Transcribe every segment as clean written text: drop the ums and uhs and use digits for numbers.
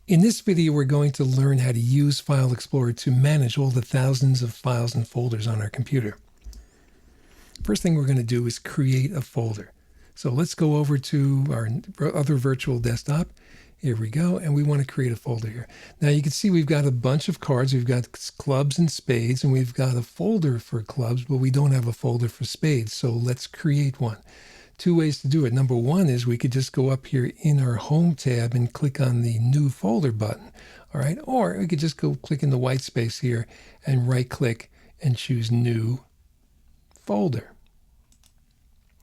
In this video, we're going to learn how to use File Explorer to manage all the thousands of files and folders on our computer. First thing we're going to do is create a folder. So let's go over to our other virtual desktop. Here we go, and we want to create a folder here. Now you can see we've got a bunch of cards. We've got clubs and spades, and we've got a folder for clubs, but we don't have a folder for spades. So let's create one. Two ways to do it. Number one is we could just go up here in our Home tab and click on the New Folder button. All right, or we could just go click in the white space here and right-click and choose New Folder.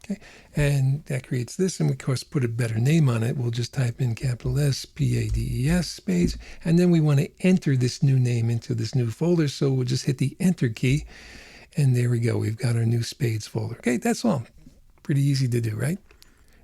Okay, and that creates this, and we, of course, put a better name on it. We'll just type in capital S, P-A-D-E-S, spades, and then we want to enter this new name into this new folder, so we'll just hit the Enter key, and there we go. We've got our new spades folder. Okay, that's all. Pretty easy to do, right?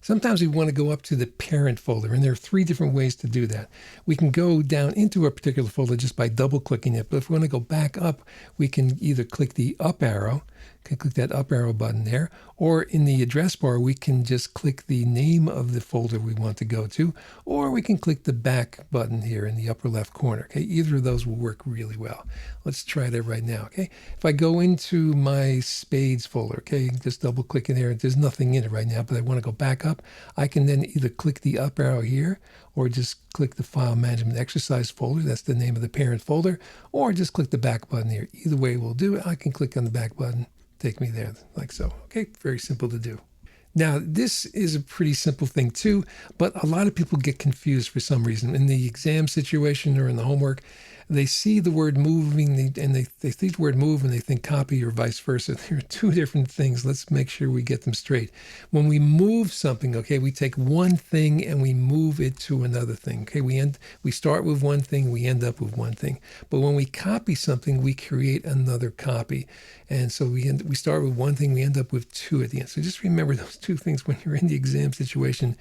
Sometimes we want to go up to the parent folder, and there are three different ways to do that. We can go down into a particular folder just by double-clicking it, but if we want to go back up, we can either click the up arrow, click that up arrow button there, or in the address bar, we can just click the name of the folder we want to go to, or we can click the back button here in the upper left corner. Okay, either of those will work really well. Let's try that right now. Okay, if I go into my spades folder, okay, just double click in there. There's nothing in it right now, but I want to go back up. I can then either click the up arrow here, or just click the File Management Exercise folder. That's the name of the parent folder, or just click the back button here. Either way will do it. I can click on the back button, take me there like so. Okay, very simple to do. Now, this is a pretty simple thing too, but a lot of people get confused for some reason. In the exam situation or in the homework, they see the word moving and they see the word move and they think copy or vice versa. There are two different things. Let's make sure we get them straight. When we move something, okay, we take one thing and we move it to another thing. Okay, we start with one thing, we end up with one thing. But when we copy something, we create another copy. And so we start with one thing, we end up with two at the end. So just remember those two things when you're in the exam situation.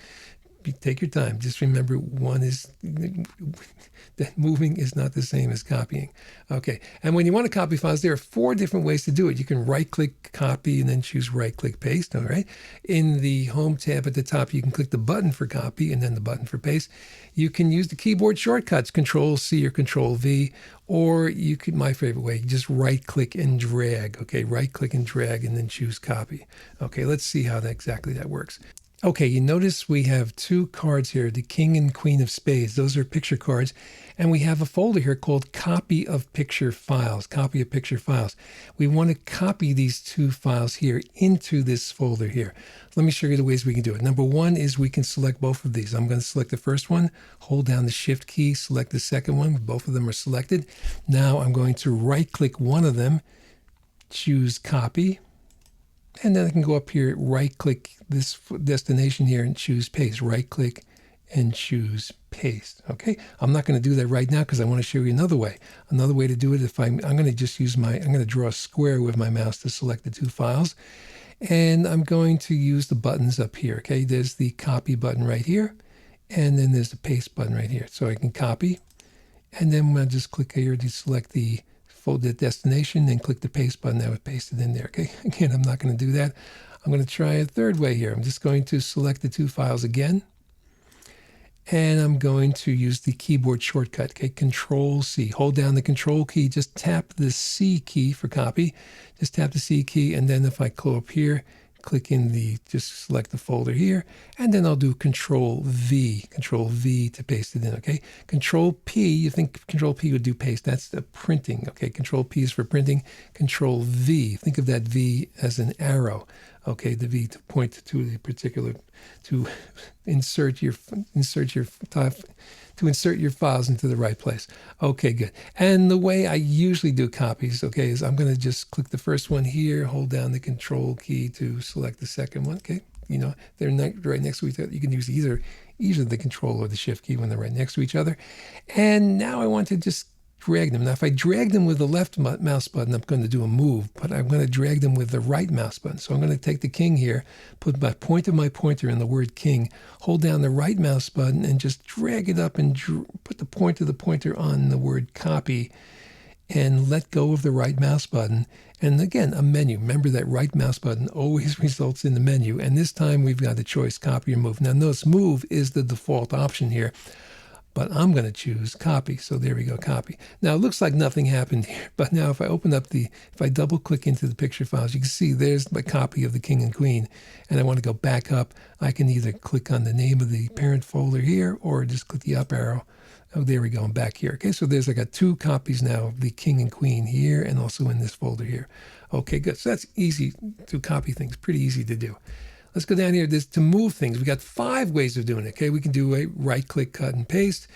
Take your time. Just remember, one is that moving is not the same as copying. Okay, and when you want to copy files, there are four different ways to do it. You can right-click copy and then choose right-click paste. All right. In the Home tab at the top, you can click the button for copy and then the button for paste. You can use the keyboard shortcuts, Control-C or Control-V, or you could, my favorite way, just right-click and drag. Okay, right-click and drag and then choose copy. Okay, let's see how exactly that works. Okay, you notice we have two cards here, the King and Queen of Spades. Those are picture cards. And we have a folder here called Copy of Picture Files, Copy of Picture Files. We want to copy these two files here into this folder here. Let me show you the ways we can do it. Number one is we can select both of these. I'm going to select the first one, hold down the Shift key, select the second one. Both of them are selected. Now I'm going to right-click one of them, choose Copy. And then I can go up here, right-click this destination here and choose Paste. Right-click and choose Paste. Okay, I'm not going to do that right now because I want to show you another way. Another way to do it, I'm going to just use I'm going to draw a square with my mouse to select the two files. And I'm going to use the buttons up here. Okay, there's the Copy button right here. And then there's the Paste button right here. So I can copy. And then I'll just click here to select the folder destination, then click the paste button. That would paste it in there. Okay, again, I'm not going to do that. I'm going to try a third way here. I'm just going to select the two files again, and I'm going to use the keyboard shortcut. Okay, Control-C. Hold down the Control key. Just tap the C key for copy. Just tap the C key, and then if I go up here, click in just select the folder here, and then I'll do Control-V to paste it in, okay? Control-P, you think Control-P would do paste. That's the printing, okay? Control-P is for printing. Control-V, think of that V as an arrow, okay? The V to point to the particular, to insert your files into the right place. Okay, good. And the way I usually do copies, okay, is I'm going to just click the first one here, hold down the Control key to select the second one. Okay, you know, they're right next to each other. You can use either the Control or the Shift key when they're right next to each other. And now I want to just drag them. Now, if I drag them with the left mouse button, I'm going to do a move, but I'm going to drag them with the right mouse button. So I'm going to take the King here, put my pointer in the word King, hold down the right mouse button, and just drag it up and put the point of the pointer on the word Copy, and let go of the right mouse button. And again, a menu. Remember that right mouse button always results in the menu. And this time we've got the choice Copy or Move. Now notice Move is the default option here. but I'm going to choose copy. So there we go, copy. Now it looks like nothing happened here, but now if I open up if I double click into the picture files, you can see there's my copy of the king and queen, and I want to go back up. I can either click on the name of the parent folder here or just click the up arrow. Oh, there we go, I'm back here. Okay, so I got 2 copies now of the king and queen here and also in this folder here. Okay, good. So that's easy to copy things, pretty easy to do. Let's go down here. To move things, we got 5 ways of doing it. Okay, we can do a right-click, cut and paste.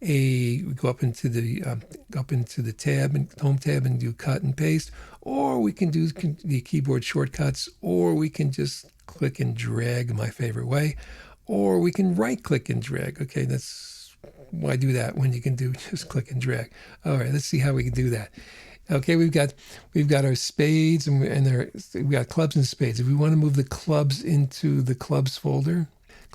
We go up into the tab and home tab and do cut and paste, or we can do the keyboard shortcuts, or we can just click and drag, my favorite way, or we can right-click and drag. Okay, why do that when you can do just click and drag? All right, let's see how we can do that. Okay, we've got our spades and we've got clubs and spades. If we want to move the clubs into the clubs folder,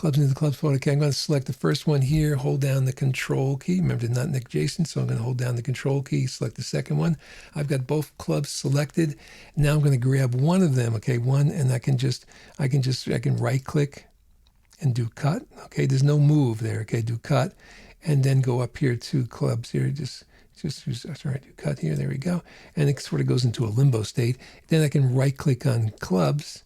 okay, I'm going to select the first one here, hold down the control key. Remember, not Nick Jason, so I'm going to hold down the control key, select the second one. I've got both clubs selected. Now I'm going to grab one of them, okay, and I can right click and do cut. Okay, there's no move there. Okay, do cut, and then go up here to clubs here, just do cut here, there we go. And it sort of goes into a limbo state. Then I can right click on clubs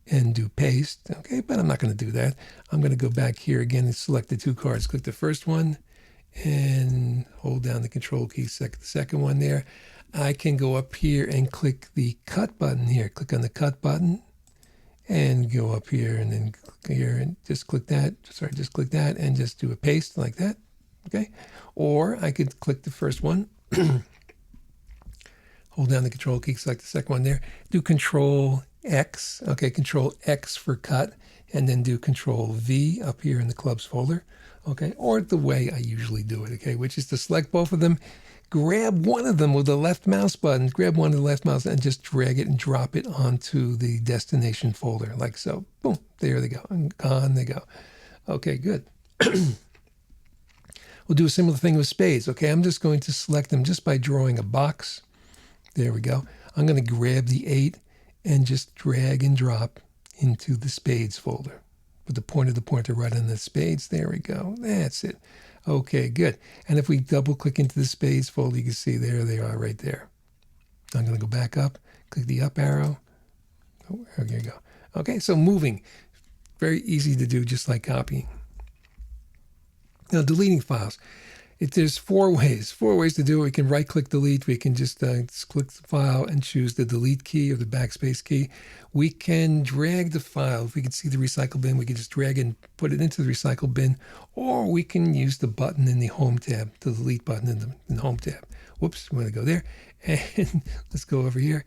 and do paste. Okay, but I'm not going to do that. I'm going to go back here again and select the 2 cards. Click the first one and hold down the control key, select the second one there. I can go up here and click the cut button here. Click on the cut button and go up here and then click here and just click that. Just click that and just do a paste like that. Okay, or I could click the first one, hold down the control key, select the second one there, do Control X, okay, Control X for cut, and then do Control V up here in the clubs folder, okay, or the way I usually do it, okay, which is to select both of them, grab one of them with the left mouse button, and just drag it and drop it onto the destination folder, like so. Boom, there they go, and on they go. Okay, good. We'll do a similar thing with spades. Okay, I'm just going to select them just by drawing a box. There we go. I'm going to grab the 8 and just drag and drop into the spades folder. Put the point of the pointer right on the spades. There we go. That's it. Okay, good. And if we double click into the spades folder, you can see there they are right there. I'm going to go back up, click the up arrow. Oh, there you go. Okay, so moving. Very easy to do, just like copying. Now, deleting files. There's 4 ways to do it. We can right-click delete. We can just click the file and choose the delete key or the backspace key. We can drag the file. If we can see the recycle bin, we can just drag and put it into the recycle bin, or we can use the button in the home tab, the delete button in the home tab. Whoops, I'm going to go there. And let's go over here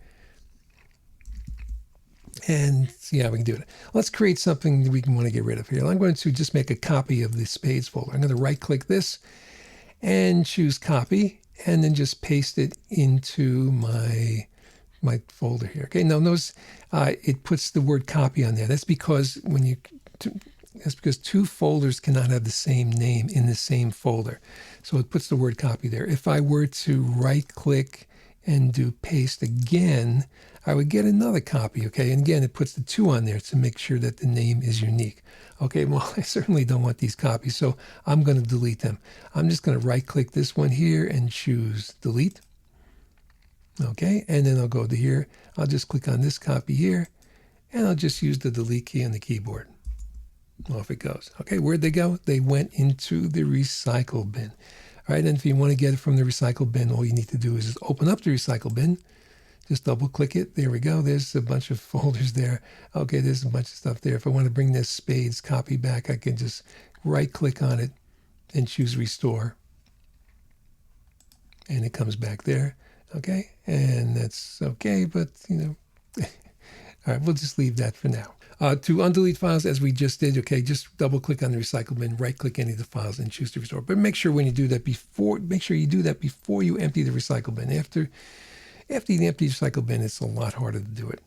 and see how we can do it. Let's create something that we can want to get rid of here. I'm going to just make a copy of the spades folder. I'm going to right-click this and choose copy, and then just paste it into my folder here. Okay, now notice it puts the word copy on there. That's because that's because 2 folders cannot have the same name in the same folder. So it puts the word copy there. If I were to right-click and do paste again, I would get another copy, okay? And again, it puts the 2 on there to make sure that the name is unique. Okay, well, I certainly don't want these copies, so I'm going to delete them. I'm just going to right-click this one here and choose delete. Okay, and then I'll go to here. I'll just click on this copy here, and I'll just use the delete key on the keyboard. Off it goes. Okay, where'd they go? They went into the recycle bin. All right, and if you want to get it from the recycle bin, all you need to do is just open up the recycle bin. Just double click it. There we go. There's a bunch of folders there. Okay, there's a bunch of stuff there. If I want to bring this spades copy back, I can just right click on it and choose restore. And it comes back there. Okay, and that's okay, but all right, we'll just leave that for now. To undelete files, as we just did, okay, just double click on the recycle bin, right click any of the files and choose to restore. But make sure when you do that before you empty the recycle bin. After you empty the recycle bin, it's a lot harder to do it.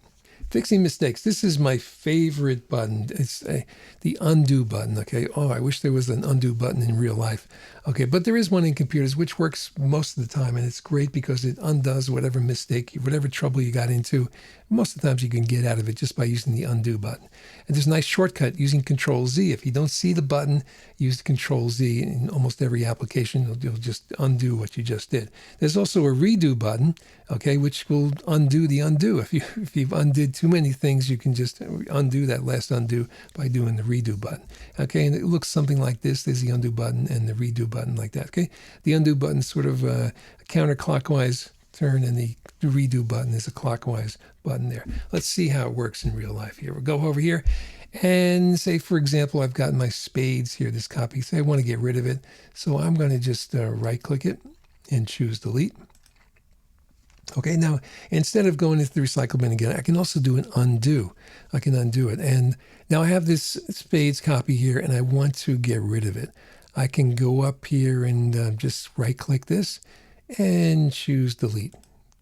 Fixing mistakes. This is my favorite button. It's the undo button. Okay. Oh, I wish there was an undo button in real life. Okay, but there is one in computers which works most of the time, and it's great because it undoes whatever mistake, whatever trouble you got into. Most of the times you can get out of it just by using the undo button. And there's a nice shortcut using Control Z. If you don't see the button, use Control Z in almost every application. You'll just undo what you just did. There's also a redo button, okay, which will undo the undo. If you've undid too many things, you can just undo that last undo by doing the redo button. Okay, and it looks something like this. There's the undo button and the redo button like that. Okay, the undo button is sort of a counterclockwise turn, and the redo button is a clockwise button there. Let's see how it works in real life here. We'll go over here and say, for example, I've got my spades here, this copy. Say I want to get rid of it. So I'm going to just right-click it and choose delete. Okay, now instead of going into the recycle bin again, I can also do an undo. I can undo it. And now I have this spades copy here, and I want to get rid of it. I can go up here and just right-click this and choose delete,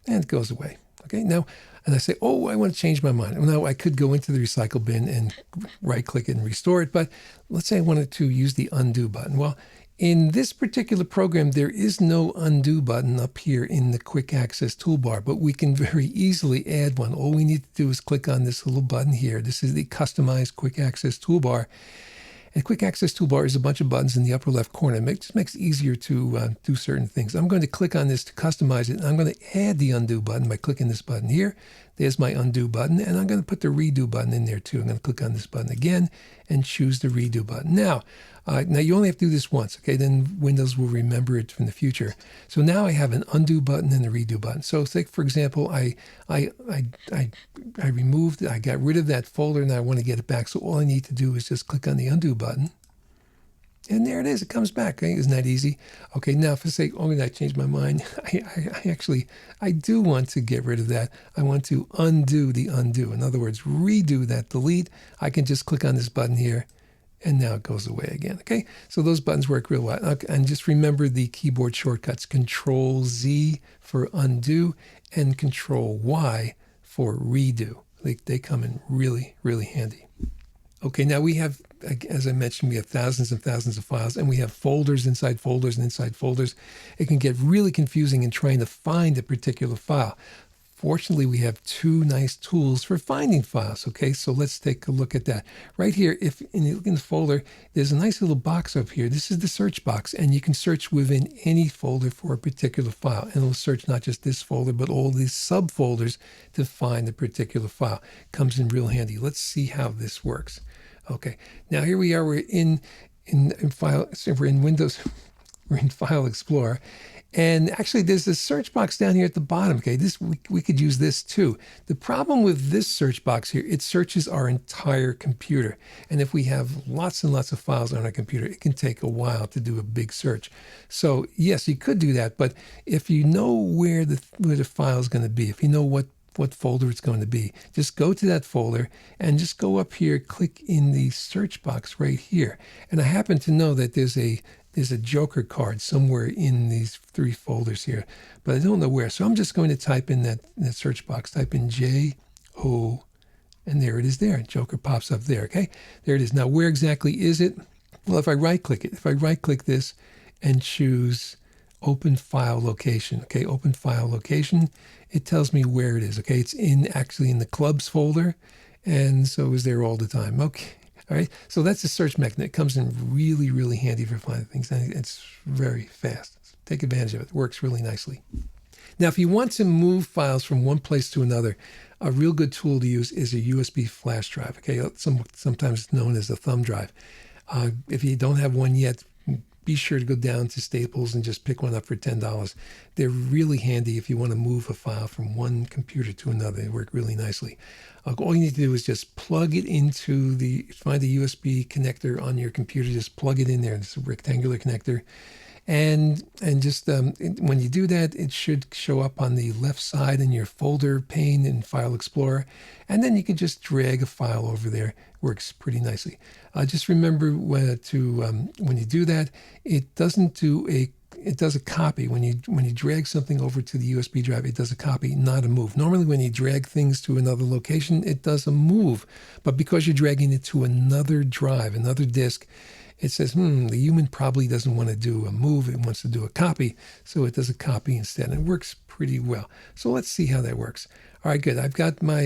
and it goes away. Okay, now, and I say, oh, I want to change my mind. Well, now I could go into the recycle bin and right-click it and restore it, but let's say I wanted to use the undo button. Well, in this particular program, there is no undo button up here in the quick access toolbar, but we can very easily add one. All we need to do is click on this little button here. This is the customized quick access toolbar. And quick access toolbar is a bunch of buttons in the upper left corner. It just makes it easier to do certain things. I'm going to click on this to customize it, and I'm going to add the undo button by clicking this button here. There's my undo button, and I'm going to put the redo button in there too. I'm going to click on this button again and choose the redo button. Now you only have to do this once, okay? Then Windows will remember it from the future. So now I have an undo button and a redo button. So say, for example, I removed, I got rid of that folder, and I want to get it back. So all I need to do is just click on the undo button. And there it is. It comes back. Okay? Isn't that easy? Okay, now if I say, oh, I changed my mind, I do want to get rid of that. I want to undo the undo. In other words, redo that delete. I can just click on this button here, and now it goes away again. Okay, so those buttons work real well. Okay, and just remember the keyboard shortcuts: Control Z for undo and Control Y for redo. They come in really, really handy. Okay, now we have, as I mentioned, we have thousands and thousands of files, and we have folders inside folders and inside folders. It can get really confusing in trying to find a particular file. Fortunately, we have two nice tools for finding files. Okay, so let's take a look at that. Right here, if you look in the folder, there's a nice little box up here. This is the search box, and you can search within any folder for a particular file. And it'll search not just this folder, but all these subfolders to find a particular file. Comes in real handy. Let's see how this works. Okay, now here we are. We're in file. So we're in Windows. We're in File Explorer. And actually, there's a search box down here at the bottom. Okay, this we could use this too. The problem with this search box here, it searches our entire computer. And if we have lots and lots of files on our computer, it can take a while to do a big search. So yes, you could do that. But if you know where the file is going to be, if you know what folder it's going to be, just go to that folder and just go up here, click in the search box right here. And I happen to know that there's a Joker card somewhere in these three folders here, but I don't know where. So I'm just going to type in that search box, type in J-O, and there it is there. Joker pops up there, okay? There it is. Now, where exactly is it? Well, if I right-click it, if I right-click this and choose Open File Location, okay, Open File Location, it tells me where it is, okay? It's actually in the Clubs folder, and so is there all the time, okay? All right, so that's the search mechanism. It comes in really, really handy for finding things, and it's very fast. Take advantage of it. It works really nicely. Now, if you want to move files from one place to another, a real good tool to use is a USB flash drive. Okay, sometimes known as a thumb drive. If you don't have one yet, be sure to go down to Staples and just pick one up for $10. They're really handy if you want to move a file from one computer to another. They work really nicely. All you need to do is just plug it into find the USB connector on your computer, just plug it in there. It's a rectangular connector. And just when you do that, it should show up on the left side in your folder pane in File Explorer. And then you can just drag a file over there. Works pretty nicely. Just remember when you do that, it doesn't do a it does a copy. When you drag something over to the USB drive, it does a copy, not a move. Normally when you drag things to another location, it does a move. But because you're dragging it to another drive, another disk, it says, the human probably doesn't want to do a move, it wants to do a copy, so it does a copy instead, and it works pretty well. So let's see how that works. All right, good. I've got my,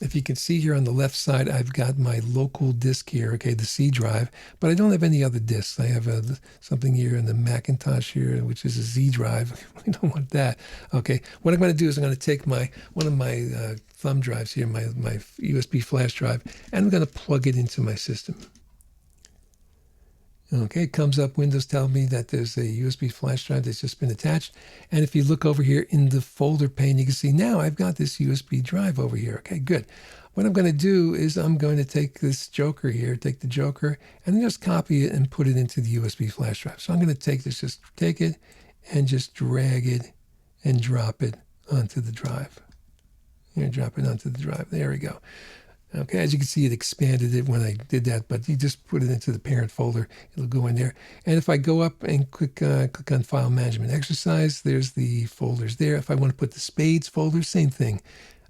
if you can see here on the left side, I've got my local disk here, okay, the C drive, but I don't have any other disks. I have something here in the Macintosh here, which is a Z drive. I don't want that. Okay, what I'm going to do is I'm going to take one of my thumb drives here, my USB flash drive, and I'm going to plug it into my system. Okay, it comes up, Windows tells me that there's a USB flash drive that's just been attached. And if you look over here in the folder pane, you can see now I've got this USB drive over here. Okay, good. What I'm going to do is I'm going to take this Joker here, take the Joker, and just copy it and put it into the USB flash drive. So I'm going to take this, just take it and just drag it and drop it onto the drive. Here, drop it onto the drive. There we go. Okay, as you can see, it expanded it when I did that, but you just put it into the parent folder. It'll go in there. And if I go up and click on File Management Exercise, there's the folders there. If I want to put the Spades folder, same thing.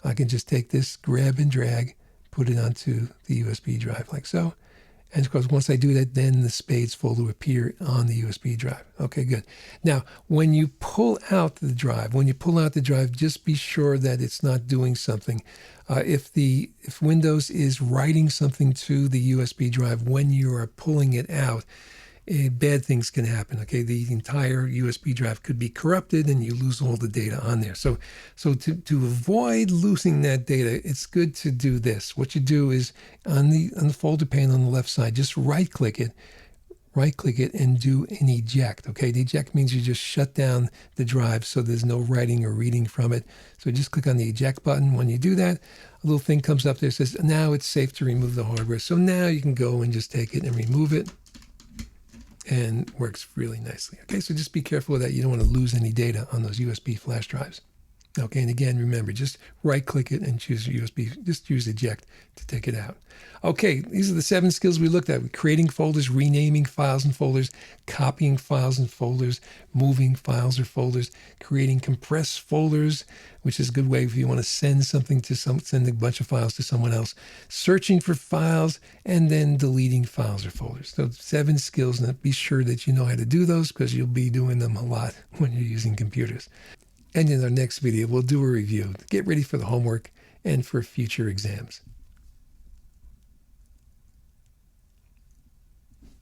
I can just take this, grab and drag, put it onto the USB drive like so. And of course, once I do that, then the Spades folder will appear on the USB drive. Okay, good. Now, when you pull out the drive, just be sure that it's not doing something. If Windows is writing something to the USB drive when you are pulling it out, bad things can happen. Okay, the entire USB drive could be corrupted and you lose all the data on there. So to avoid losing that data, it's good to do this. What you do is on the folder pane on the left side, just right click it and do an eject. Okay, the eject means you just shut down the drive so there's no writing or reading from it. So just click on the eject button. When you do that, a little thing comes up there that says now it's safe to remove the hardware. So now you can go and just take it and remove it. And works really nicely. Okay, so just be careful of that. You don't want to lose any data on those USB flash drives. Okay, and again, remember, just right-click it and choose USB. Just use eject to take it out. Okay, these are the 7 skills we looked at. Creating folders, renaming files and folders, copying files and folders, moving files or folders, creating compressed folders, which is a good way if you want to send something to send a bunch of files to someone else, searching for files, and then deleting files or folders. So 7 skills, and be sure that you know how to do those because you'll be doing them a lot when you're using computers. And in our next video, we'll do a review. Get ready for the homework and for future exams.